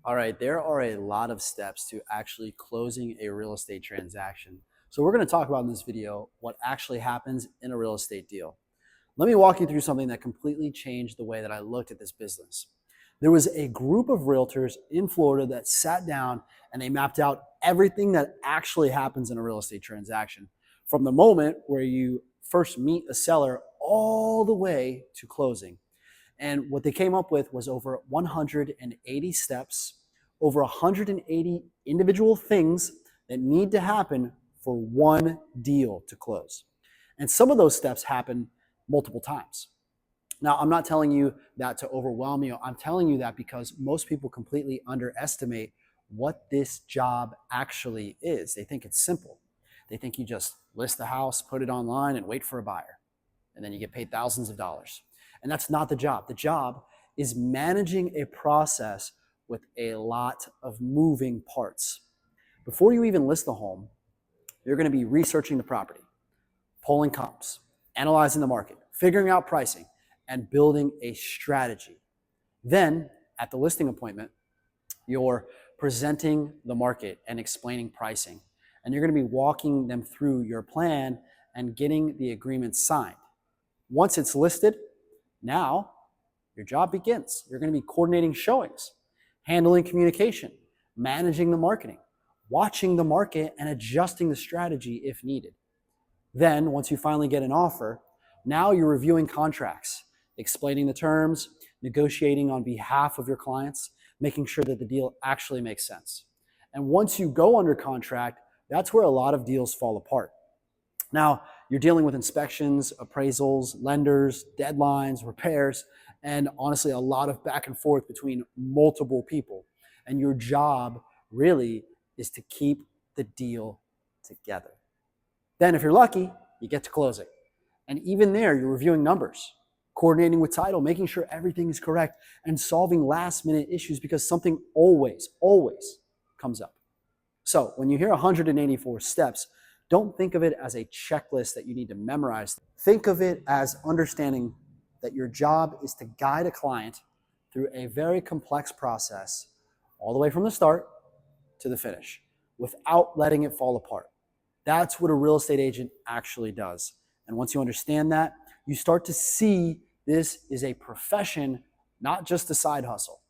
All right, there are a lot of steps to actually closing a real estate transaction. So we're going to talk about in this video what actually happens in a real estate deal. Let me walk you through something that completely changed the way that I looked at this business. There was a group of realtors in Florida that sat down and they mapped out everything that actually happens in a real estate transaction, from the moment where you first meet a seller all the way to closing. And what they came up with was over 180 steps, over 180 individual things that need to happen for one deal to close. And some of those steps happen multiple times. Now, I'm not telling you that to overwhelm you. I'm telling you that because most people completely underestimate what this job actually is. They think it's simple. They think you just list the house, put it online, and wait for a buyer. And then you get paid thousands of dollars. And that's not the job. The job is managing a process with a lot of moving parts. Before you even list the home, you're going to be researching the property, pulling comps, analyzing the market, figuring out pricing, and building a strategy. Then, at the listing appointment, you're presenting the market and explaining pricing. And you're going to be walking them through your plan and getting the agreement signed. Once it's listed, now your job begins. You're going to be coordinating showings, handling communication, managing the marketing, watching the market, and adjusting the strategy if needed. Then, once you finally get an offer, now you're reviewing contracts, explaining the terms, negotiating on behalf of your clients, making sure that the deal actually makes sense. And once you go under contract, that's where a lot of deals fall apart. Now, you're dealing with inspections, appraisals, lenders, deadlines, repairs, and honestly, a lot of back and forth between multiple people. And your job really is to keep the deal together. Then, if you're lucky, you get to closing. And even there, you're reviewing numbers, coordinating with title, making sure everything is correct, and solving last-minute issues because something always comes up. So when you hear 184 steps, don't think of it as a checklist that you need to memorize. Think of it as understanding that your job is to guide a client through a very complex process all the way from the start to the finish without letting it fall apart. That's what a real estate agent actually does. And once you understand that, you start to see this is a profession, not just a side hustle.